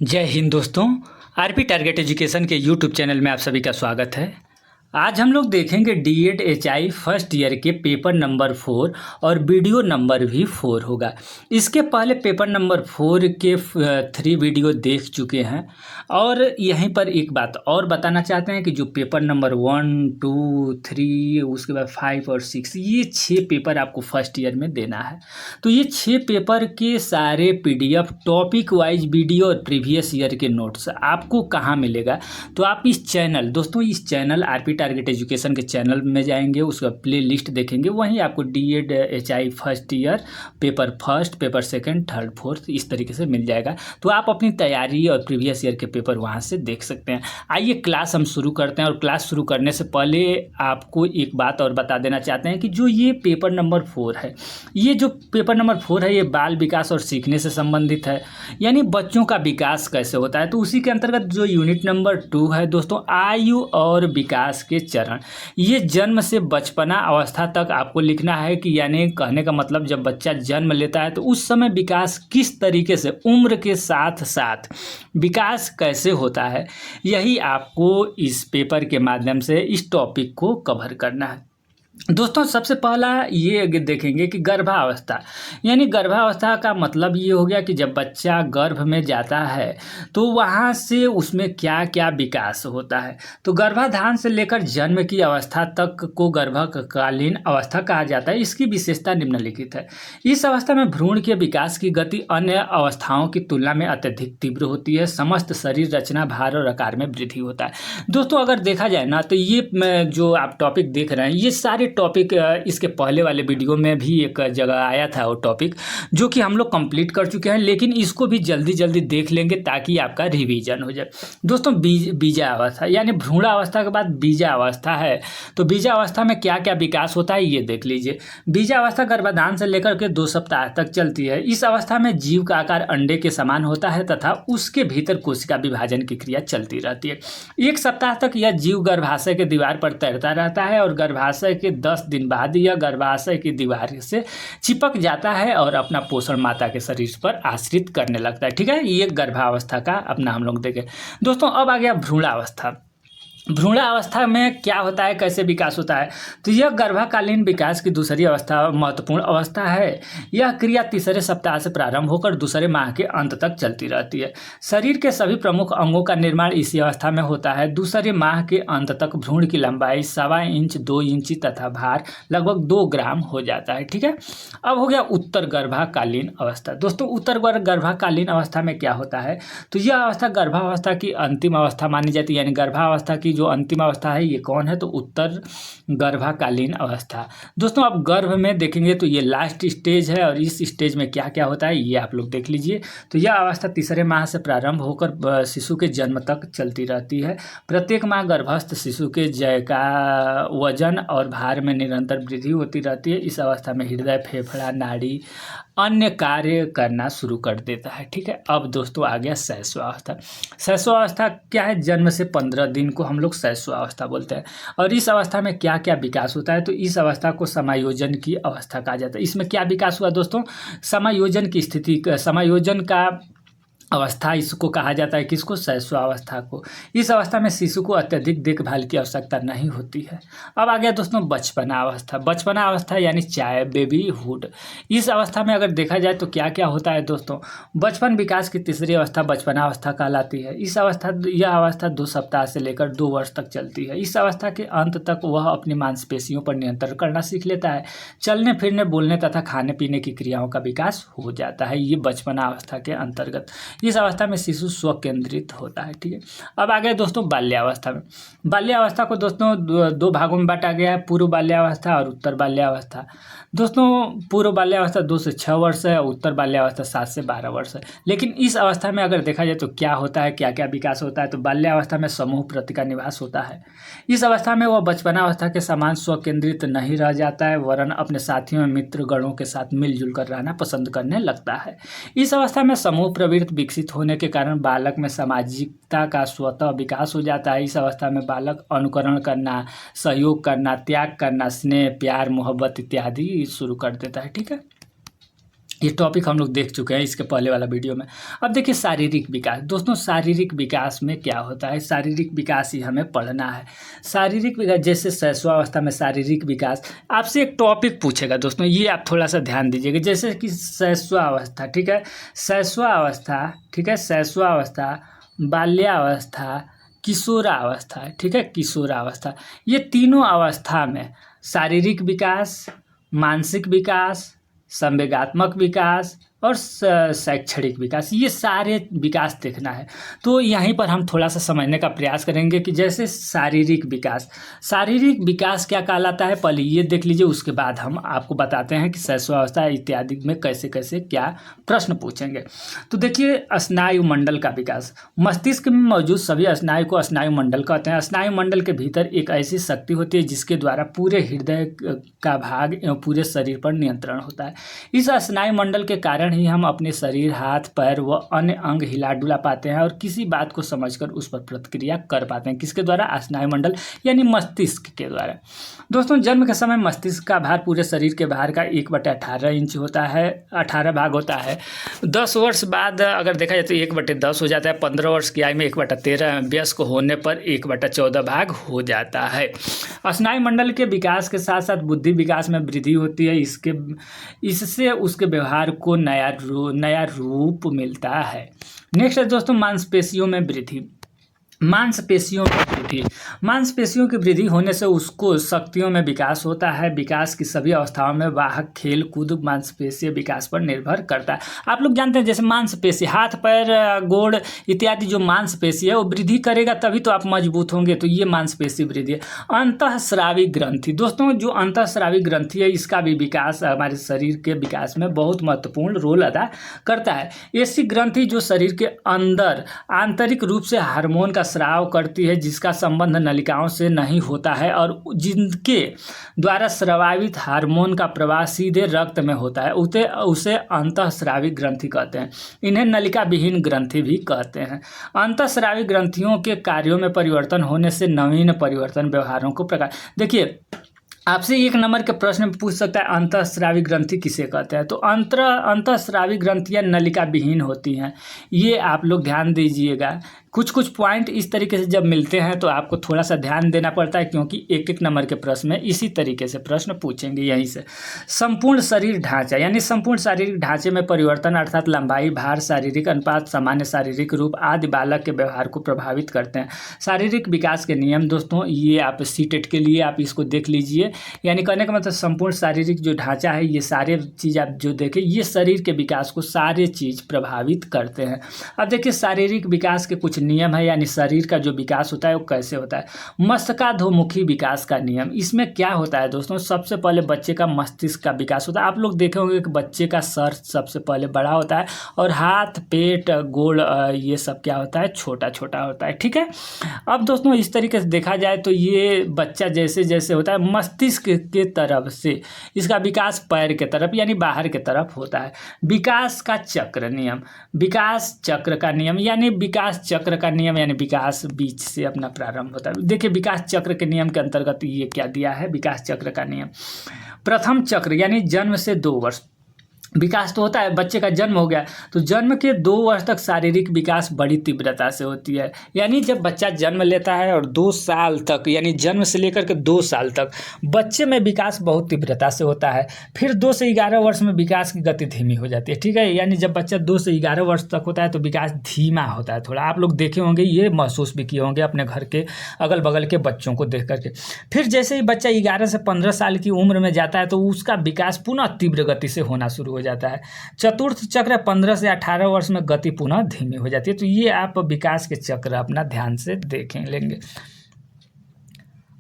जय हिंद दोस्तों। RP target education के यूट्यूब चैनल में आप सभी का स्वागत है। आज हम लोग देखेंगे डीएड एचआई फर्स्ट ईयर के पेपर नंबर 4 और वीडियो नंबर भी 4 होगा। इसके पहले पेपर नंबर 4 के 3 वीडियो देख चुके हैं और यहीं पर एक बात और बताना चाहते हैं कि जो पेपर नंबर 1, 2, 3 उसके बाद 5 और 6 ये 6 पेपर आपको फर्स्ट ईयर में देना है। तो ये 6 पेपर के सारे पीडीएफ टॉपिक वाइज वीडियो और प्रीवियस ईयर के नोट्स आपको कहाँ मिलेगा? तो आप इस चैनल दोस्तों इस चैनल आरपी टारगेट एजुकेशन के चैनल में जाएंगे, उसका प्ले लिस्ट देखेंगे, वहीं आपको DEd HI first year paper first, paper second, third, fourth इस तरीके से मिल जाएगा। तो आप अपनी तैयारी और प्रीवियस ईयर के पेपर वहां से देख सकते हैं। आइए क्लास हम शुरू करते हैं और क्लास शुरू करने से पहले आपको एक बात और बता देना चाहते हैं कि जो ये पेपर नंबर 4 है, ये जो पेपर नंबर 4 है ये बाल विकास और सीखने से संबंधित है, यानी बच्चों का विकास कैसे होता है। तो उसी के अंतर्गत जो यूनिट नंबर 2 है दोस्तों, आयु और विकास के चरण, ये जन्म से बचपना अवस्था तक आपको लिखना है कि यानी कहने का मतलब जब बच्चा जन्म लेता है तो उस समय विकास किस तरीके से उम्र के साथ साथ विकास कैसे होता है, यही आपको इस पेपर के माध्यम से इस टॉपिक को कवर करना है। दोस्तों सबसे पहला ये देखेंगे कि गर्भावस्था, यानी गर्भावस्था का मतलब ये हो गया कि जब बच्चा गर्भ में जाता है तो वहाँ से उसमें क्या क्या विकास होता है। तो गर्भाधान से लेकर जन्म की अवस्था तक को गर्भकालीन अवस्था कहा जाता है। इसकी विशेषता निम्नलिखित है। इस अवस्था में भ्रूण के विकास की गति अन्य अवस्थाओं की तुलना में अत्यधिक तीव्र होती है। समस्त शरीर रचना, भार और आकार में वृद्धि होता है। दोस्तों अगर देखा जाए ना तो ये जो आप टॉपिक देख रहे हैं ये सारे टॉपिक इसके पहले वाले वीडियो में भी एक जगह आया था वो टॉपिक, जो कि हम लोग कंप्लीट कर चुके हैं, लेकिन इसको भी जल्दी जल्दी देख लेंगे ताकि आपका रिवीजन हो जाए। दोस्तों बीजावस्था यानी भ्रूणावस्था के बाद बीजावस्था है। तो बीजावस्था में क्या क्या विकास होता है ये देख लीजिए। बीजावस्था गर्भाधान से लेकर के 2 सप्ताह तक चलती है। इस अवस्था में जीव का आकार अंडे के समान होता है तथा उसके भीतर कोशिका विभाजन की क्रिया चलती रहती है। 1 सप्ताह तक यह जीव गर्भाशय के दीवार पर तैरता रहता है और गर्भाशय के 10 दिन बाद यह गर्भाशय की दीवार से चिपक जाता है और अपना पोषण माता के शरीर पर आश्रित करने लगता है। ठीक है, ये गर्भावस्था का अपना हम लोग देखें। दोस्तों अब आ गया भ्रूणावस्था। भ्रूणावस्था में क्या होता है, कैसे विकास होता है? तो यह गर्भकालीन विकास की दूसरी अवस्था महत्वपूर्ण अवस्था है। यह क्रिया तीसरे सप्ताह से प्रारंभ होकर दूसरे माह के अंत तक चलती रहती है। शरीर के सभी प्रमुख अंगों का निर्माण इसी अवस्था में होता है। दूसरे माह के अंत तक भ्रूण की लंबाई 1.25 इंच 2 इंची तथा भार लगभग 2 ग्राम हो जाता है। ठीक है, अब हो गया उत्तर गर्भकालीन अवस्था। दोस्तों उत्तर गर्भकालीन अवस्था में क्या होता है? तो यह अवस्था गर्भावस्था की अंतिम अवस्था मानी जाती है, यानी गर्भावस्था की जो अंतिम अवस्था है ये कौन है? तो उत्तर गर्भकालीन अवस्था। दोस्तों अब गर्भ में देखेंगे तो ये लास्ट स्टेज है और इस स्टेज में क्या क्या होता है ये आप लोग देख लीजिए। तो यह अवस्था तीसरे माह से प्रारंभ होकर शिशु के जन्म तक चलती रहती है। प्रत्येक माह गर्भस्थ शिशु के जय का वजन और भार में निरंतर वृद्धि होती रहती है। इस अवस्था में हृदय, फेफड़ा, नाड़ी अन्य कार्य करना शुरू कर देता है। ठीक है, अब दोस्तों आ गया शैशवावस्था। शैशवावस्था क्या है? जन्म से 15 दिन को हम लोग शैशवावस्था बोलते हैं। और इस अवस्था में क्या क्या विकास होता है? तो इस अवस्था को समायोजन की अवस्था कहा जाता है। इसमें क्या विकास हुआ दोस्तों? समायोजन की स्थिति, समायोजन का अवस्था इसको कहा जाता है। किसको? शैशवावस्था को। इस अवस्था में शिशु को अत्यधिक देखभाल की आवश्यकता नहीं होती है। अब आ गया दोस्तों बचपना अवस्था। बचपना अवस्था यानी चाइल्ड बेबीहुड। इस अवस्था में अगर देखा जाए तो क्या क्या होता है दोस्तों? बचपन विकास की तीसरी अवस्था बचपना अवस्था कहलाती है। यह अवस्था 2 सप्ताह से लेकर 2 वर्ष तक चलती है। इस अवस्था के अंत तक वह अपनी मांसपेशियों पर नियंत्रण करना सीख लेता है। चलने फिरने, बोलने तथा खाने पीने की क्रियाओं का विकास हो जाता है। ये बचपना अवस्था के अंतर्गत। इस अवस्था में शिशु स्व केंद्रित होता है। ठीक है, अब आ गए दोस्तों बाल्यावस्था में। बाल्यावस्था को दोस्तों 2 भागों में बांटा गया है, पूर्व बाल्यावस्था और उत्तर बाल्यावस्था। दोस्तों पूर्व बाल्यावस्था 2 से 6 वर्ष है और उत्तर बाल्यावस्था 7 से 12 वर्ष है। लेकिन इस अवस्था में अगर देखा जाए तो क्या होता है, क्या क्या विकास होता है? तो बाल्यावस्था में समूह प्रति का निवास होता है। इस अवस्था में वह बचपनावस्था के समान स्व केंद्रित नहीं रह जाता है, वरन अपने साथियों, मित्र गणों के साथ मिलजुल कर रहना पसंद करने लगता है। इस अवस्था में समूह प्रवृत्ति विकसित होने के कारण बालक में सामाजिकता का स्वतः विकास हो जाता है। इस अवस्था में बालक अनुकरण करना, सहयोग करना, त्याग करना, स्नेह, प्यार, मोहब्बत इत्यादि शुरू कर देता है। ठीक है, ये टॉपिक हम लोग देख चुके हैं इसके पहले वाला वीडियो में। अब देखिए शारीरिक विकास। दोस्तों शारीरिक विकास में क्या होता है, शारीरिक विकास ही हमें पढ़ना है। शारीरिक विकास जैसे शैशवावस्था में शारीरिक विकास, आपसे एक टॉपिक पूछेगा दोस्तों, ये आप थोड़ा सा ध्यान दीजिएगा। जैसे कि शैशवावस्था, ठीक है, शैशवावस्था, ठीक है, शैशवावस्था, बाल्यावस्था, किशोरावस्था, ठीक है, किशोरावस्था, ये तीनों अवस्था में शारीरिक विकास, मानसिक विकास, संवेगात्मक विकास और शैक्षणिक विकास, ये सारे विकास देखना है। तो यहीं पर हम थोड़ा सा समझने का प्रयास करेंगे कि जैसे शारीरिक विकास, शारीरिक विकास क्या कहलाता है, पहले ये देख लीजिए, उसके बाद हम आपको बताते हैं कि शैशवावस्था इत्यादि में कैसे कैसे क्या प्रश्न पूछेंगे। तो देखिए स्नायु मंडल का विकास, मस्तिष्क में मौजूद सभी स्नायु को स्नायु मंडल कहते हैं। स्नायु मंडल के भीतर एक ऐसी शक्ति होती है जिसके द्वारा पूरे हृदय का भाग एवं पूरे शरीर पर नियंत्रण होता है। इस स्नायु मंडल के कारण ही हम अपने शरीर, हाथ, पैर व अन्य अंग हिला डुला पाते हैं और किसी बात को समझकर उस पर प्रतिक्रिया कर पाते हैं। किसके द्वारा? स्नायु मंडल यानी मस्तिष्क के द्वारा। दोस्तों जन्म के समय मस्तिष्क का भार पूरे शरीर के भार का 1/18 इंच होता है, 18 भाग होता है। 10 वर्ष बाद अगर देखा जाए तो 1/10 हो जाता है। 15 वर्ष की आयु में 1/13, वयस्क होने पर 1/14 भाग हो जाता है। स्नायु मंडल के विकास के साथ साथ बुद्धि विकास में वृद्धि होती है। इससे उसके व्यवहार को नया रूप मिलता है। नेक्स्ट है दोस्तों मांसपेशियों में वृद्धि। मांसपेशियों की वृद्धि होने से उसको शक्तियों में विकास होता है। विकास की सभी अवस्थाओं में वाहक, खेल कूद मांसपेशीय विकास पर निर्भर करता है। आप लोग जानते हैं जैसे मांसपेशी, हाथ, पैर, गोड़ इत्यादि जो मांसपेशी है वो वृद्धि करेगा तभी तो आप मजबूत होंगे, तो ये मांसपेशी वृद्धि है। अंतःस्रावी ग्रंथि, दोस्तों जो अंतःस्रावी ग्रंथि है इसका भी विकास हमारे शरीर के विकास में बहुत महत्वपूर्ण रोल अदा करता है। ऐसी ग्रंथि जो शरीर के अंदर आंतरिक रूप से हार्मोन का स्राव करती है जिसका संबंध नलिकाओं से नहीं होता है और जिनके द्वारा स्रावित हार्मोन का प्रवाह सीधे रक्त में होता है, उसे अंतःस्रावी ग्रंथि कहते हैं। इन्हें नलिका विहीन ग्रंथि भी कहते हैं। अंतःस्रावी ग्रंथियों के कार्यों में परिवर्तन होने से नवीन परिवर्तन व्यवहारों को प्रकार, देखिए आपसे 1 नंबर के प्रश्न में पूछ सकता है अंतःस्रावी ग्रंथि किसे कहते हैं, तो अंतःस्रावी ग्रंथियां नलिका विहीन होती हैं। ये आप लोग ध्यान दीजिएगा। कुछ पॉइंट इस तरीके से जब मिलते हैं तो आपको थोड़ा सा ध्यान देना पड़ता है क्योंकि 1 नंबर के प्रश्न में इसी तरीके से प्रश्न पूछेंगे यहीं से। संपूर्ण शरीर ढांचा यानी संपूर्ण शारीरिक ढांचे में परिवर्तन अर्थात लंबाई, भार, शारीरिक अनुपात, सामान्य शारीरिक रूप आदि बालक के व्यवहार को प्रभावित करते हैं। शारीरिक विकास के नियम दोस्तों ये आप सीटेट के लिए आप इसको देख लीजिए। यानी कहने का मतलब संपूर्ण शारीरिक जो ढांचा है ये सारे चीज़ आप जो देखें ये शरीर के विकास को सारे चीज़ प्रभावित करते हैं। अब देखिए शारीरिक विकास के कुछ नियम है यानी शरीर का जो विकास होता है वो कैसे होता है। मस्तकाधोमुखी विकास का नियम, इसमें क्या होता है दोस्तों, सबसे पहले बच्चे का मस्तिष्क का विकास होता है। आप लोग देखे होंगे कि बच्चे का सर सबसे पहले बड़ा होता है और हाथ, पेट, गोड़ ये सब क्या होता है, छोटा छोटा होता है। ठीक है, अब दोस्तों इस तरीके से देखा जाए तो ये बच्चा जैसे जैसे होता है मस्तिष्क के तरफ से इसका विकास पैर के तरफ यानी बाहर के तरफ होता है। विकास का चक्र नियम, विकास चक्र का नियम यानी विकास चक्र का नियम यानी विकास बीच से अपना प्रारंभ होता है। देखिए विकास चक्र के नियम के अंतर्गत ये क्या दिया है, विकास चक्र का नियम। प्रथम चक्र यानी जन्म से 2 वर्ष विकास तो होता है, बच्चे का जन्म हो गया तो जन्म के 2 वर्ष तक शारीरिक विकास बड़ी तीव्रता से होती है। यानी जब बच्चा जन्म लेता है और 2 साल तक यानी जन्म से लेकर के 2 साल तक बच्चे में विकास बहुत तीव्रता से होता है। फिर 2 से 11 वर्ष में विकास की गति धीमी हो जाती है। ठीक है, यानी जब बच्चा 2 से 11 वर्ष तक होता है तो विकास धीमा होता है थोड़ा। आप लोग देखे होंगे, ये महसूस भी किए होंगे अपने घर के अगल बगल के बच्चों को देख करके। फिर जैसे ही बच्चा 11 से 15 साल की उम्र में जाता है तो उसका विकास पुनः तीव्र गति से होना शुरू हो जाता है। चतुर्थ चक्र 15 से 18 वर्ष में गति पुनः धीमी हो जाती है। तो ये आप विकास के चक्र अपना ध्यान से देखें लेंगे।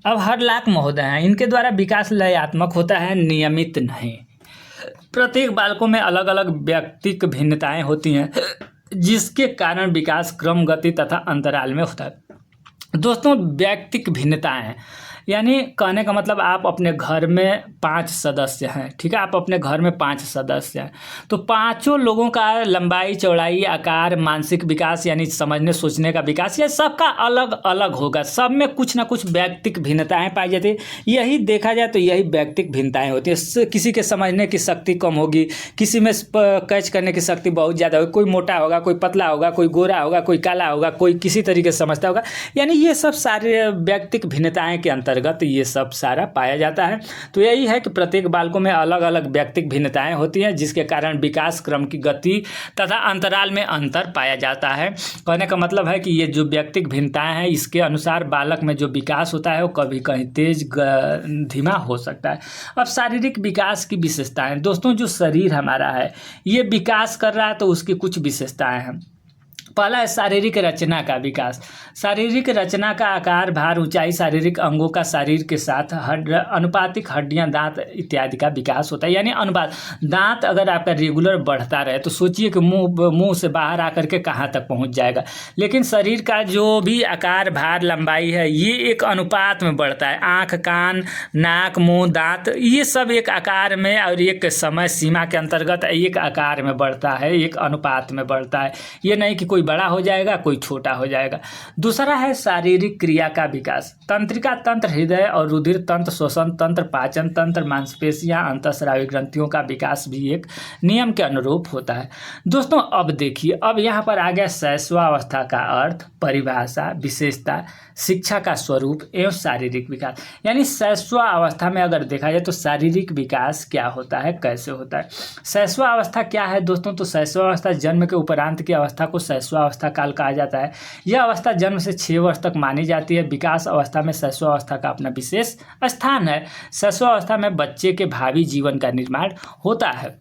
अब हरलाक महोदय हैं, इनके द्वारा विकास लयात्मक होता है, नियमित नहीं। प्रत्येक बालकों में अलग अलग व्यक्तिक भिन्नताएं होती हैं जिसके कारण विकास क्रम, गति तथा अंतराल में होता है। दोस्तों व्यक्तिक भिन्नताएं यानी कहने का मतलब आप अपने घर में 5 सदस्य हैं, ठीक है, आप अपने घर में 5 सदस्य हैं, तो पाँचों लोगों का लंबाई, चौड़ाई, आकार, मानसिक विकास यानी समझने सोचने का विकास, ये सबका अलग अलग होगा। सब में कुछ ना कुछ व्यक्तिक भिन्नताएं पाई जाती है। यही देखा जाए तो यही व्यक्तिक भिन्नताएं होती है। किसी के समझने की शक्ति कम होगी, किसी में कैच करने की शक्ति बहुत ज़्यादा होगी, कोई मोटा होगा, कोई पतला होगा, कोई गोरा होगा, कोई काला होगा, कोई किसी तरीके से समझता होगा। यानी ये सब सारे व्यक्तिक भिन्नताएं के अंतर्गत ये सब सारा पाया जाता है। तो यही है कि प्रत्येक बालकों में अलग अलग व्यक्तिक भिन्नताएं होती हैं, जिसके कारण विकास क्रम की गति तथा अंतराल में अंतर पाया जाता है। कहने का मतलब है कि ये जो व्यक्तिक भिन्नताएं हैं, इसके अनुसार बालक में जो विकास होता है वो कभी कहीं तेज धीमा हो सकता है। अब शारीरिक विकास की विशेषताएं दोस्तों, जो शरीर हमारा है ये विकास कर रहा है तो उसकी कुछ विशेषताएं हैं। पहला है शारीरिक रचना का विकास। शारीरिक रचना का आकार, भार, ऊंचाई, शारीरिक अंगों का शरीर के साथ अनुपातिक हड्डियां, दांत इत्यादि का विकास होता है। यानी अनुपात, दांत अगर आपका रेगुलर बढ़ता रहे तो सोचिए कि मुंह से बाहर आकर के कहाँ तक पहुंच जाएगा। लेकिन शरीर का जो भी आकार, भार, लंबाई है ये एक अनुपात में बढ़ता है। आँख, कान, नाक, मुँह, दांत ये सब एक आकार में और एक समय सीमा के अंतर्गत एक आकार में बढ़ता है, एक अनुपात में बढ़ता है। ये नहीं कि कोई बड़ा हो जाएगा, कोई छोटा हो जाएगा। दूसरा है शारीरिक क्रिया का विकास। तंत्रिका तंत्र, हृदय और रुधिर तंत्र, श्वसन तंत्र, पाचन तंत्र, मांसपेशियां, अंतःस्रावी ग्रंथियों का विकास भी एक नियम के अनुरूप होता है। दोस्तों अब देखिए, अब यहाँ पर आ गया शैशवावस्था का अर्थ, परिभाषा, विशेषता, शिक्षा का स्वरूप एवं शारीरिक विकास। यानी शैशवावस्था में अगर देखा जाए तो शारीरिक विकास क्या होता है, कैसे होता है। शैशवावस्था क्या है दोस्तों, तो शैशवावस्था जन्म के उपरांत की अवस्था को शैशवावस्था काल कहा जाता है। यह अवस्था जन्म से 6 वर्ष तक मानी जाती है। विकास अवस्था में शैशवावस्था का अपना विशेष स्थान है। शैशवावस्था में बच्चे के भावी जीवन का निर्माण होता है।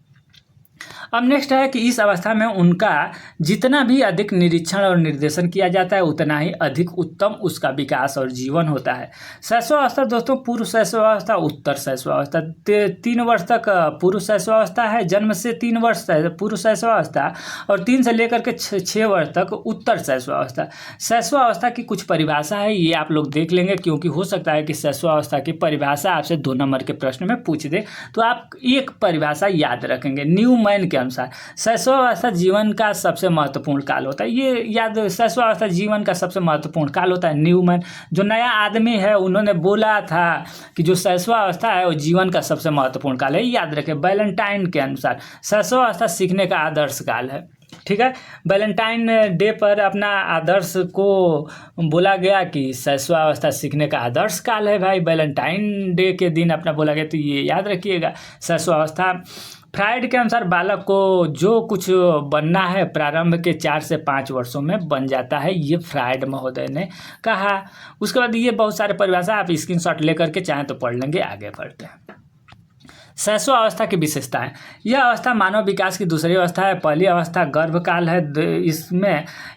अब नेक्स्ट है कि इस अवस्था में उनका जितना भी अधिक निरीक्षण और निर्देशन किया जाता है उतना ही अधिक उत्तम उसका विकास और जीवन होता है। शैशवावस्था दोस्तों, पूर्व शैशवावस्था, उत्तर शैशवावस्था। 3 वर्ष तक पूर्व शैशवावस्था है, जन्म से 3 वर्ष पूर्व शैशवावस्था, और 3 से लेकर के 6 वर्ष तक उत्तर शैशवावस्था। शैशवावस्था की कुछ परिभाषा है, ये आप लोग देख लेंगे, क्योंकि हो सकता है कि शैशवावस्था की परिभाषा आपसे 2 नंबर के प्रश्न में पूछ दे, तो आप एक परिभाषा याद रखेंगे। न्यूमैन के अनुसार शैशवावस्था जीवन का सबसे महत्वपूर्ण काल होता है। ये याद, शैशवावस्था जीवन का सबसे महत्वपूर्ण काल होता है। न्यूमैन जो नया आदमी है उन्होंने बोला था कि जो शैशवावस्था है वो जीवन का सबसे महत्वपूर्ण काल है, याद रखें। वैलेंटाइन के अनुसार शैशवावस्था सीखने का आदर्श काल है, ठीक है। वैलेंटाइन डे पर अपना आदर्श को बोला गया कि शैशवावस्था सीखने का आदर्श काल है भाई। वैलेंटाइन डे के दिन अपना बोला गया, तो ये याद रखिएगा। शैशवावस्था फ्राइड के अनुसार बालक को जो कुछ बनना है प्रारंभ के 4 से 5 वर्षों में बन जाता है, ये फ्राइड महोदय ने कहा। उसके बाद ये बहुत सारे परिभाषा आप स्क्रीनशॉट लेकर के चाहें तो पढ़ लेंगे। आगे बढ़ते हैं। शैशवावस्था की विशेषताएं। यह अवस्था मानव विकास की दूसरी अवस्था है। पहली अवस्था गर्भकाल है,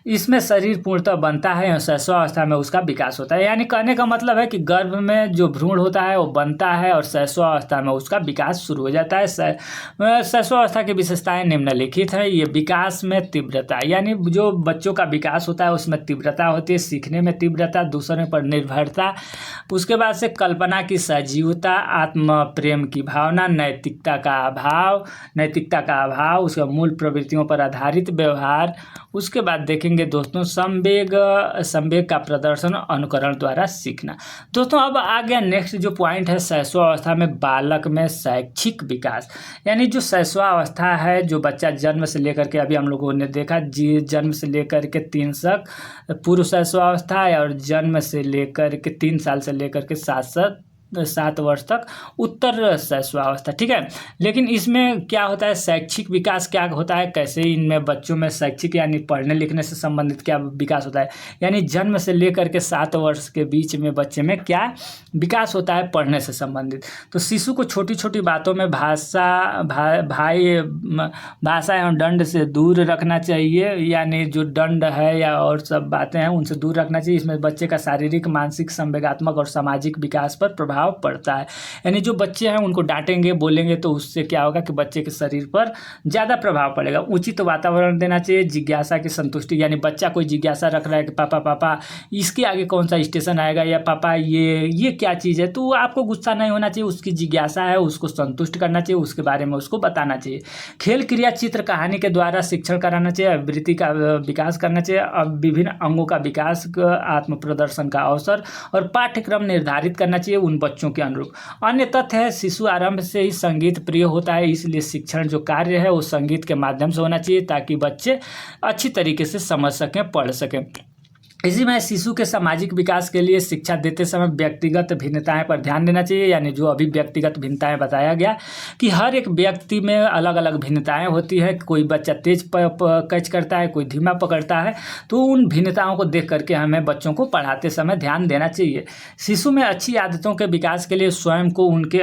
इसमें शरीर पूर्णतः बनता है और शैशवावस्था में उसका विकास होता है। यानी कहने का मतलब है कि गर्भ में जो भ्रूण होता है वो बनता है और शैशवावस्था में उसका विकास शुरू हो जाता है। शैशवावस्था की विशेषताएं निम्नलिखित है। ये विकास में तीव्रता, यानी जो बच्चों का विकास होता है उसमें तीव्रता होती है, सीखने में तीव्रता, दूसरे पर निर्भरता, उसके बाद से कल्पना की सजीवता, आत्म प्रेम की भावना, नैतिकता का अभाव, उसके मूल प्रवृत्तियों पर आधारित व्यवहार। उसके बाद देखेंगे दोस्तों संवेग का प्रदर्शन, अनुकरण द्वारा सीखना। दोस्तों अब आ गया नेक्स्ट जो पॉइंट है, शैशवावस्था में बालक में शैक्षिक विकास। यानी जो शैशवावस्था है, जो बच्चा जन्म से लेकर के, अभी हम लोगों ने देखा जन्म से लेकर के 3 तक पूर्व शैशवावस्था है, और जन्म से लेकर के 3 साल से लेकर के 7 वर्ष तक उत्तर शैशवावस्था, ठीक है। लेकिन इसमें क्या होता है, शैक्षिक विकास क्या होता है, कैसे इनमें बच्चों में शैक्षिक यानी पढ़ने लिखने से संबंधित क्या विकास होता है। यानी जन्म से लेकर के 7 वर्ष के बीच में बच्चे में क्या विकास होता है, पढ़ने से संबंधित। तो शिशु को छोटी छोटी बातों में भाषा एवं दंड से दूर रखना चाहिए। यानी जो दंड है या और सब बातें हैं उनसे दूर रखना चाहिए। इसमें बच्चे का शारीरिक, मानसिक, संवेगात्मक और सामाजिक विकास पर प्रभाव प्रभाव पड़ता है। यानी जो बच्चे हैं उनको डांटेंगे बोलेंगे तो उससे क्या होगा कि बच्चे के शरीर पर ज़्यादा प्रभाव पड़ेगा। उचित वातावरण देना चाहिए, जिज्ञासा की संतुष्टि, यानी बच्चा कोई जिज्ञासा रख रहा है कि पापा पापा इसके आगे कौन सा स्टेशन आएगा, या पापा ये क्या चीज़ है, तो आपको गुस्सा नहीं होना चाहिए। उसकी जिज्ञासा है, उसको संतुष्ट करना चाहिए, उसके बारे में उसको बताना चाहिए। खेल क्रिया चित्र कहानी के द्वारा शिक्षण कराना चाहिए, वृत्ति का विकास करना चाहिए, अब विभिन्न अंगों का विकास, आत्म प्रदर्शन का अवसर और पाठ्यक्रम निर्धारित करना चाहिए उन बच्चों के अनुरूप। अन्य तथ्य है, शिशु आरंभ से ही संगीत प्रिय होता है, इसलिए शिक्षण जो कार्य है वो संगीत के माध्यम से होना चाहिए ताकि बच्चे अच्छी तरीके से समझ सकें, पढ़ सकें। इसी में शिशु के सामाजिक विकास के लिए शिक्षा देते समय व्यक्तिगत भिन्नताएं पर ध्यान देना चाहिए। यानी जो अभी व्यक्तिगत भिन्नताएं बताया गया कि हर एक व्यक्ति में अलग अलग भिन्नताएं होती है, कोई बच्चा तेज कैच करता है, कोई धीमा पकड़ता है, तो उन भिन्नताओं को देख करके हमें बच्चों को पढ़ाते समय ध्यान देना चाहिए। शिशु में अच्छी आदतों के विकास के लिए स्वयं को उनके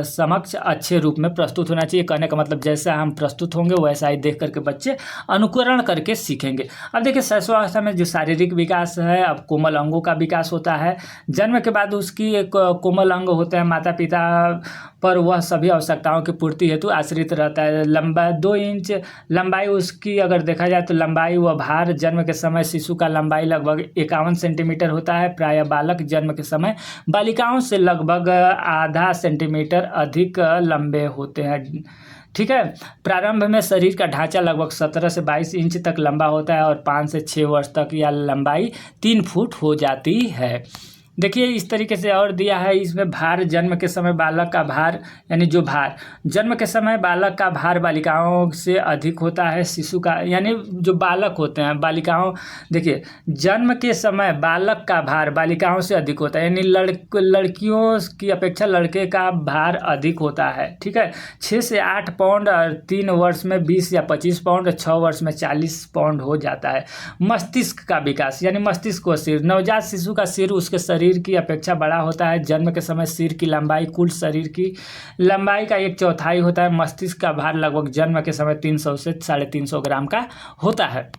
समक्ष अच्छे रूप में प्रस्तुत होना चाहिए। कहने का मतलब जैसा हम प्रस्तुत होंगे वैसा ही देख करके बच्चे अनुकरण करके सीखेंगे। अब देखिए शैशवावस्था में जो शारीरिक विकास है, अब कोमल अंगों का विकास होता है। जन्म के बाद उसकी एक कोमल अंग होते हैं, माता पिता पर वह सभी आवश्यकताओं की पूर्ति हेतु आश्रित रहता है। लंबा 2 इंच लंबाई उसकी अगर देखा जाए तो लंबाई व भार, जन्म के समय शिशु का लंबाई लगभग 51 सेंटीमीटर होता है। प्रायः बालक जन्म के समय बालिकाओं से लगभग आधा सेंटीमीटर अधिक लंबे होते हैं। ठीक है। प्रारंभ में शरीर का ढांचा लगभग 17 से 22 इंच तक लंबा होता है और 5 से 6 वर्ष तक यह लंबाई 3 फुट हो जाती है। देखिए इस तरीके से और दिया है इसमें भार, जन्म के समय बालक का भार, यानी जो भार जन्म के समय बालक का भार बालिकाओं से अधिक होता है। शिशु का यानी जो बालक होते हैं बालिकाओं, देखिए जन्म के समय बालक का भार बालिकाओं से अधिक होता है, यानी लड़कियों की अपेक्षा लड़के का भार अधिक होता है। ठीक है। 6 से 8 पाउंड और 3 वर्ष में 20 या 25 पाउंड, 6 वर्ष में 40 पाउंड हो जाता है। मस्तिष्क का विकास, यानी मस्तिष्क व सिर, नवजात शिशु का सिर उसके शरीर की अपेक्षा बड़ा होता है। जन्म के समय सिर की लंबाई कुल शरीर की लंबाई का 1/4 होता है। मस्तिष्क का भार लगभग जन्म के समय 300 से 350 ग्राम का होता है।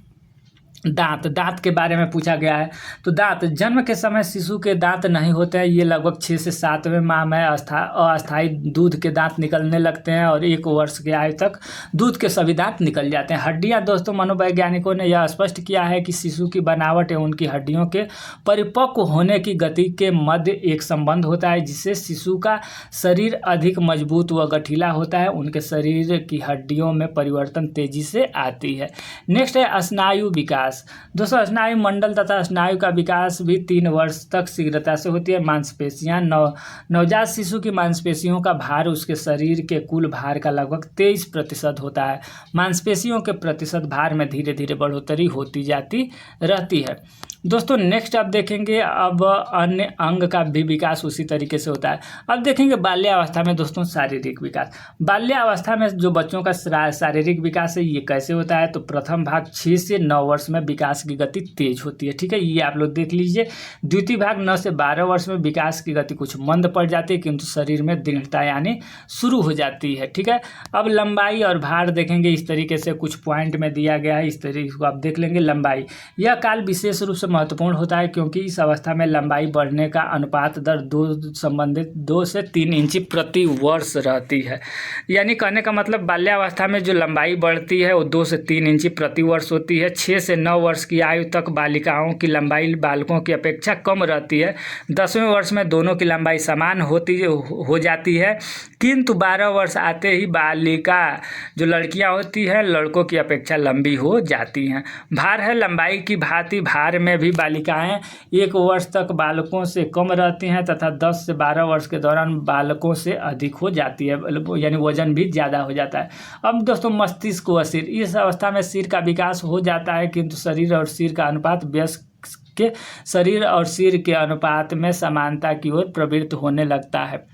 दांत के बारे में पूछा गया है, तो दांत जन्म के समय शिशु के दांत नहीं होते हैं, ये लगभग 6 से 7वें माह में अस्थायी दूध के दांत निकलने लगते हैं और 1 वर्ष के आयु तक दूध के सभी दांत निकल जाते हैं। हड्डियां, दोस्तों मनोवैज्ञानिकों ने यह स्पष्ट किया है कि शिशु की बनावट एवं उनकी हड्डियों के परिपक्व होने की गति के मध्य एक संबंध होता है, जिससे शिशु का शरीर अधिक मजबूत व गठीला होता है। उनके शरीर की हड्डियों में परिवर्तन तेजी से आती है। नेक्स्ट है स्नायु विकास। दोस्तों स्नायु मंडल तथा स्नायु का विकास भी 3 वर्ष तक शीघ्रता से होती है। मांसपेशियां, नवजात शिशु की मांसपेशियों का भार उसके शरीर के कुल भार का लगभग 23% होता है। मांसपेशियों के प्रतिशत भार में धीरे धीरे बढ़ोतरी होती जाती रहती है। दोस्तों नेक्स्ट आप देखेंगे अब अन्य अंग का भी विकास उसी तरीके से होता है। अब देखेंगे बाल्यावस्था में दोस्तों शारीरिक विकास। बाल्यावस्था में जो बच्चों का शारीरिक विकास है ये कैसे होता है, तो प्रथम भाग 6 से 9 वर्ष में विकास की गति तेज होती है। ठीक है, ये आप लोग देख लीजिए। द्वितीय भाग 9 से 12 वर्ष में विकास की गति कुछ मंद पड़ जाती है, किंतु शरीर में दृढ़ता आनी शुरू हो जाती है। ठीक है। अब लंबाई और भार देखेंगे, इस तरीके से कुछ पॉइंट में दिया गया है, इस तरीके को आप देख लेंगे। लंबाई, यह काल विशेष रूप से महत्वपूर्ण होता है क्योंकि इस अवस्था में लंबाई बढ़ने का अनुपात दर 2 से 3 इंची प्रति वर्ष रहती है। यानी कहने का मतलब बाल्यावस्था में जो लंबाई बढ़ती है वो 2 से 3 इंची प्रति वर्ष होती है। 6 से 9 वर्ष की आयु तक बालिकाओं की लंबाई बालकों की अपेक्षा कम रहती है। 10वें वर्ष में दोनों की लंबाई समान हो जाती है, किंतु 12 वर्ष आते ही बालिका जो लड़कियां होती हैं लड़कों की अपेक्षा लंबी हो जाती हैं। भार है, लंबाई की भांति भार में भी बालिकाएं 1 वर्ष तक बालकों से कम रहती हैं तथा 10 से 12 वर्ष के दौरान बालकों से अधिक हो जाती है, यानी वजन भी ज़्यादा हो जाता है। अब दोस्तों मस्तिष्क व सिर, इस अवस्था में सिर का विकास हो जाता है किंतु शरीर और सिर का अनुपात वयस्क के शरीर और सिर के अनुपात में समानता की ओर प्रवृत्त होने लगता है।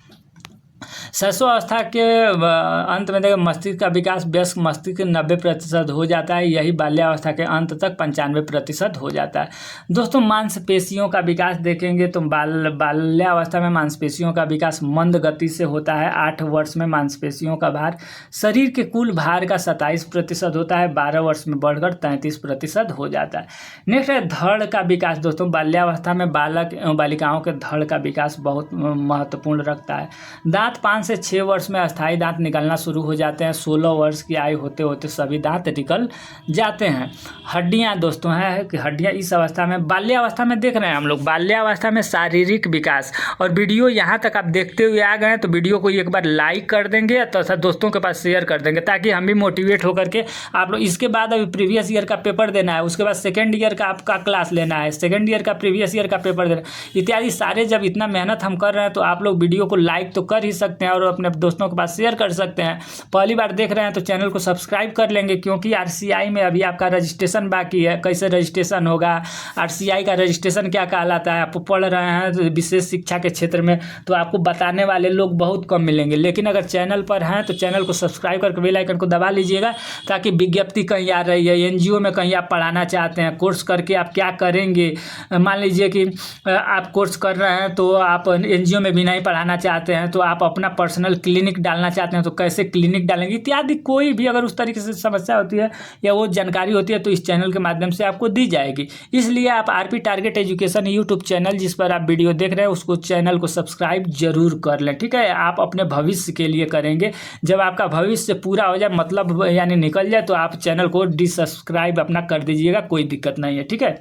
शैशवावस्था के अंत में देखिए मस्तिष्क का विकास वयस्क मस्तिष्क 90% हो जाता है, यही बाल्यावस्था के अंत तक 95% हो जाता है। दोस्तों मांसपेशियों का विकास देखेंगे तो बाल्यावस्था में मांसपेशियों का विकास मंद गति से होता है। 8 वर्ष में मांसपेशियों का भार शरीर के कुल भार का 27% होता है, 12 वर्ष में बढ़कर 33% हो जाता है। नेक्स्ट है धड़ का विकास। दोस्तों बाल्यावस्था में बालक एवं बालिकाओं के धड़ का विकास बहुत महत्वपूर्ण रखता है। दांत 5 से 6 वर्ष में अस्थायी दांत निकलना शुरू हो जाते हैं। 16 वर्ष की आयु होते होते सभी दांत निकल जाते हैं। हड्डियां दोस्तों है कि हड्डियां इस अवस्था में बाल्यावस्था में देख रहे हैं हम लोग, बाल्यावस्था में शारीरिक विकास। और वीडियो यहाँ तक आप देखते हुए आ गए हैं तो वीडियो को एक बार लाइक कर देंगे तथा दोस्तों के पास शेयर कर देंगे, ताकि हम भी मोटिवेट होकर के आप लोग इसके बाद अभी प्रीवियस ईयर का पेपर देना है, उसके बाद सेकेंड ईयर का आपका क्लास लेना है, सेकेंड ईयर का प्रीवियस ईयर का पेपर देना इत्यादि सारे। जब इतना मेहनत हम कर रहे हैं तो आप लोग वीडियो को लाइक तो कर ही सकते हैं और अपने दोस्तों के पास शेयर कर सकते हैं। पहली बार देख रहे हैं तो चैनल को सब्सक्राइब कर लेंगे, क्योंकि RCI में अभी आपका रजिस्ट्रेशन बाकी है। कैसे रजिस्ट्रेशन होगा, RCI का रजिस्ट्रेशन क्या कहलाता है, आप पढ़ रहे हैं तो विशेष शिक्षा के क्षेत्र में तो आपको बताने वाले लोग बहुत कम मिलेंगे। लेकिन अगर चैनल पर हैं तो चैनल को सब्सक्राइब करके बेल आइकन को दबा लीजिएगा, ताकि विज्ञप्ति कहीं आ रही है, NGO में कहीं आप पढ़ाना चाहते हैं, कोर्स करके आप क्या करेंगे, मान लीजिए कि आप कोर्स कर रहे हैं तो आप NGO में भी नहीं पढ़ाना चाहते हैं, तो आप अपना पर्सनल क्लिनिक डालना चाहते हैं तो कैसे क्लिनिक डालेंगे इत्यादि कोई भी अगर उस तरीके से समस्या होती है या वो जानकारी होती है तो इस चैनल के माध्यम से आपको दी जाएगी। इसलिए आप RP target education YouTube channel जिस पर आप वीडियो देख रहे हैं उसको चैनल को सब्सक्राइब जरूर कर लें, ठीक है। आप अपने भविष्य के लिए करेंगे, जब आपका भविष्य पूरा हो जाए मतलब यानी निकल जाए तो आप चैनल को डिसब्सक्राइब अपना कर दीजिएगा, कोई दिक्कत नहीं है, ठीक है।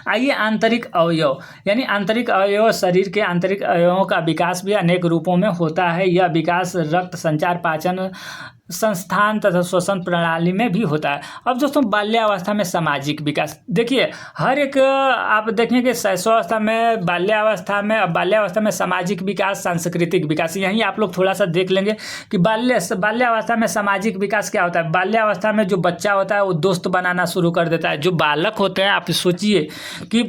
आइए आंतरिक अवयव, यानी आंतरिक अवयव शरीर के आंतरिक अवयवों का विकास भी अनेक रूपों में होता है। यह विकास रक्त संचार, पाचन, संस्थान तथा श्वसन प्रणाली में भी होता है। अब दोस्तों बाल्यावस्था में सामाजिक विकास देखिए, हर एक आप देखेंगे शैशवावस्था में, बाल्यावस्था में सामाजिक विकास, सांस्कृतिक विकास, यहीं आप लोग थोड़ा सा देख लेंगे कि बाल्यावस्था में सामाजिक विकास क्या होता है। बाल्यावस्था में जो बच्चा होता है वो दोस्त बनाना शुरू कर देता है। जो बालक होते हैं, आप सोचिए कि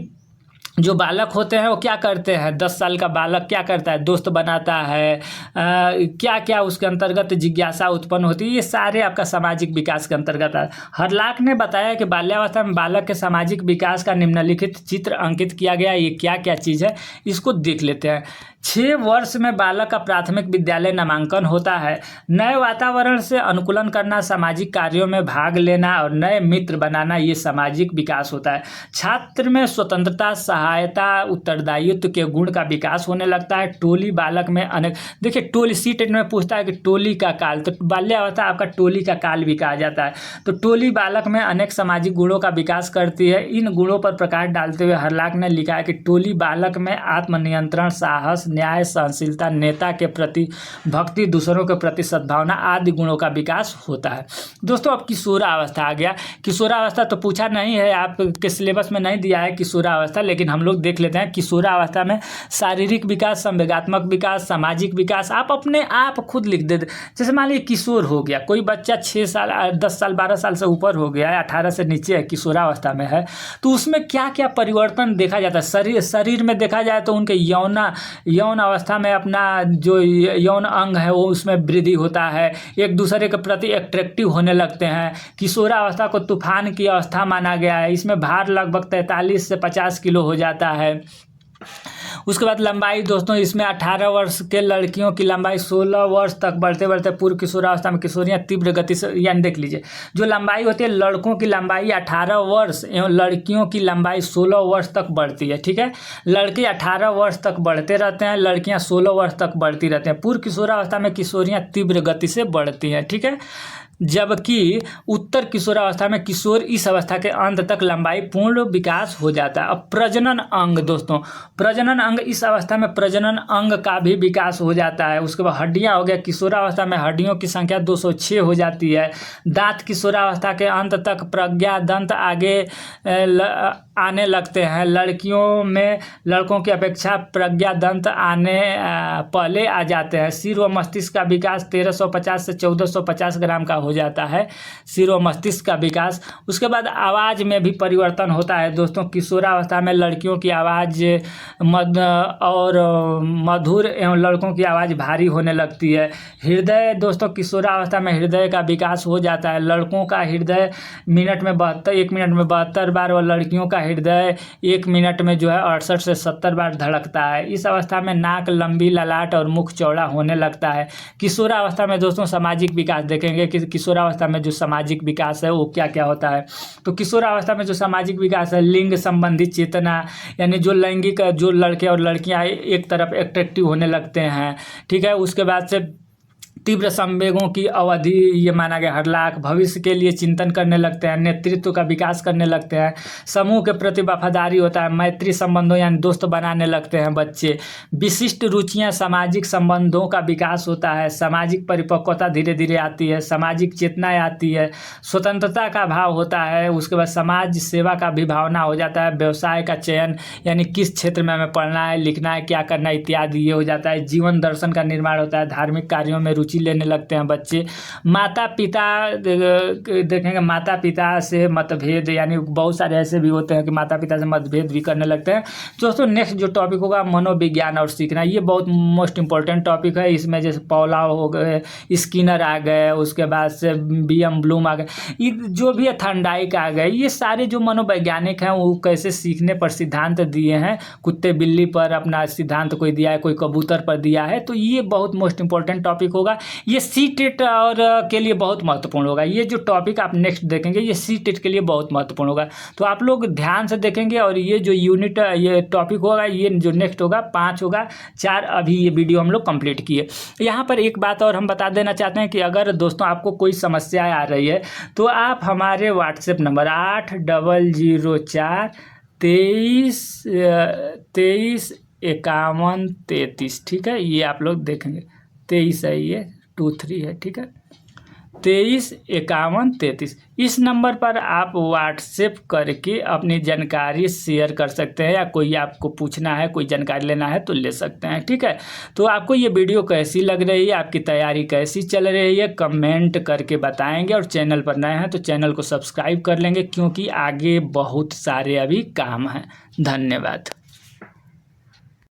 जो बालक होते हैं वो क्या करते हैं, 10 साल का बालक क्या करता है, दोस्त बनाता है, क्या क्या उसके अंतर्गत जिज्ञासा उत्पन्न होती है, ये सारे आपका सामाजिक विकास के अंतर्गत है। हरलाख ने बताया कि बाल्यावस्था में बालक के सामाजिक विकास का निम्नलिखित चित्र अंकित किया गया। ये क्या क्या चीज़ है इसको देख लेते हैं। 6 वर्ष में बालक का प्राथमिक विद्यालय नामांकन होता है। नए वातावरण से अनुकूलन करना, सामाजिक कार्यों में भाग लेना और नए मित्र बनाना, ये सामाजिक विकास होता है। छात्र में स्वतंत्रता, सहायता, उत्तरदायित्व के गुण का विकास होने लगता है। टोली बालक में अनेक, देखिए टोली सीटेट में पूछता है कि टोली का काल, तो बाल्यावस्था आपका टोली का काल भी कहा जाता है। तो टोली बालक में अनेक सामाजिक गुणों का विकास करती है। इन गुणों पर प्रकाश डालते हुए हरलाख ने लिखा है कि टोली बालक में आत्मनियंत्रण, साहस, न्याय, सहनशीलता, नेता के प्रति भक्ति, दूसरों के प्रति सद्भावना आदि गुणों का विकास होता है। दोस्तों अब किशोरावस्था आ गया। किशोरावस्था तो पूछा नहीं है, आपके सिलेबस में नहीं दिया है किशोरावस्था, लेकिन हम लोग देख लेते हैं। किशोरावस्था में शारीरिक विकास, संवेगात्मक विकास, सामाजिक विकास, आप अपने आप खुद लिख देते। जैसे मान लीजिए किशोर हो गया, कोई बच्चा 6 साल, 10 साल, 12 साल से ऊपर हो गया है, 18 से नीचे है, किशोरावस्था में है, तो उसमें क्या क्या परिवर्तन देखा जाता है। शरीर में देखा जाए तो उनके यौन अवस्था में अपना जो यौन अंग है वो उसमें वृद्धि होता है, एक दूसरे के प्रति अट्रैक्टिव होने लगते हैं। किशोरावस्था को तूफान की अवस्था माना गया है। इसमें भार लगभग 43 से 50 किलो हो जाता है। उसके बाद लंबाई दोस्तों, इसमें 18 वर्ष के लड़कियों की लंबाई 16 वर्ष तक बढ़ते बढ़ते पूर्व किशोरावस्था में किशोरियाँ तीव्र गति से, यानी देख लीजिए जो लंबाई होती है, लड़कों की लंबाई 18 वर्ष एवं लड़कियों की लंबाई 16 वर्ष तक बढ़ती है, ठीक है। लड़के 18 वर्ष तक बढ़ते रहते हैं, लड़कियां 16 वर्ष तक बढ़ती रहती हैं। पूर्व किशोरावस्था में किशोरियाँ तीव्र गति से बढ़ती हैं, ठीक है। जबकि उत्तर किशोरावस्था में किशोर इस अवस्था के अंत तक लंबाई पूर्ण विकास हो जाता है। अब प्रजनन अंग दोस्तों, प्रजनन अंग, इस अवस्था में प्रजनन अंग का भी विकास हो जाता है। उसके बाद हड्डियां हो गया, किशोरावस्था में हड्डियों की संख्या 206 हो जाती है। दांत किशोरावस्था के अंत तक, प्रज्ञा दंत आने लगते हैं। लड़कियों में लड़कों की अपेक्षा प्रज्ञादंत आने पहले आ जाते हैं। सिर व मस्तिष्क का विकास 1350 से 1450 ग्राम का हो जाता है, सिर व मस्तिष्क का विकास। उसके बाद आवाज़ में भी परिवर्तन होता है दोस्तों। किशोरावस्था में लड़कियों की आवाज़ और मधुर एवं लड़कों की आवाज़ भारी होने लगती है। हृदय दोस्तों, किशोरावस्था में हृदय का विकास हो जाता है। लड़कों का हृदय एक मिनट में 72 बार और लड़कियों का हृदय 1 मिनट में जो है 68 से 70 बार धड़कता है। इस अवस्था में नाक लंबी, ललाट और मुख चौड़ा होने लगता है। किशोरावस्था में दोस्तों सामाजिक विकास देखेंगे कि किशोरावस्था में जो सामाजिक विकास है वो क्या क्या होता है। तो किशोरावस्था में जो सामाजिक विकास है, लिंग संबंधी चेतना, यानी जो लैंगिक, जो लड़के और लड़कियां एक तरफ एट्रैक्टिव होने लगते हैं, ठीक है। उसके बाद से तीव्र संवेगों की अवधि ये माना गया हरलाख, भविष्य के लिए चिंतन करने लगते हैं, नेतृत्व का विकास करने लगते हैं, समूह के प्रति वफादारी होता है, मैत्री संबंधों यानी दोस्त बनाने लगते हैं बच्चे, विशिष्ट रुचियां, सामाजिक संबंधों का विकास होता है, सामाजिक परिपक्वता धीरे धीरे आती है, सामाजिक चेतना आती है, स्वतंत्रता का भाव होता है। उसके बाद समाज सेवा का भी भावना हो जाता है, व्यवसाय का चयन यानी किस क्षेत्र में हमें पढ़ना है, लिखना है, क्या करना है इत्यादि ये हो जाता है। जीवन दर्शन का निर्माण होता है, धार्मिक कार्यों में रुचि लेने लगते हैं बच्चे। माता पिता देखेंगे, माता पिता से मतभेद, यानी बहुत सारे ऐसे भी होते हैं कि माता पिता से मतभेद भी करने लगते हैं। दोस्तों नेक्स्ट जो टॉपिक होगा मनोविज्ञान और सीखना, ये बहुत मोस्ट इंपॉर्टेंट टॉपिक है। इसमें जैसे पॉला हो गए, स्किनर आ गए, उसके बाद से BM ब्लूम आ गए, ये जो भी है थर्नडाइक आ गए, ये सारे जो मनोवैज्ञानिक हैं वो कैसे सीखने पर सिद्धांत दिए हैं। कुत्ते बिल्ली पर अपना सिद्धांत कोई दिया है, कोई कबूतर पर दिया है। तो ये बहुत मोस्ट इंपॉर्टेंट टॉपिक होगा। ये CTET और के लिए बहुत महत्वपूर्ण होगा। ये जो टॉपिक आप नेक्स्ट देखेंगे ये CTET के लिए बहुत महत्वपूर्ण होगा। तो आप लोग ध्यान से देखेंगे। और ये जो यूनिट, ये टॉपिक होगा, ये जो नेक्स्ट होगा 5 होगा, 4 अभी ये वीडियो हम लोग कंप्लीट किए। यहाँ पर एक बात और हम बता देना चाहते हैं कि अगर दोस्तों आपको कोई समस्या आ रही है तो आप हमारे व्हाट्सएप नंबर 8004 23 51 33, ठीक है, ये आप लोग देखेंगे 23 है, ये 23 है, ठीक है, 23 51 33, इस नंबर पर आप व्हाट्सएप करके अपनी जानकारी शेयर कर सकते हैं, या कोई आपको पूछना है, कोई जानकारी लेना है तो ले सकते हैं, ठीक है। तो आपको ये वीडियो कैसी लग रही है, आपकी तैयारी कैसी चल रही है, कमेंट करके बताएंगे। और चैनल पर नए हैं तो चैनल को सब्सक्राइब कर लेंगे, क्योंकि आगे बहुत सारे अभी काम हैं। धन्यवाद।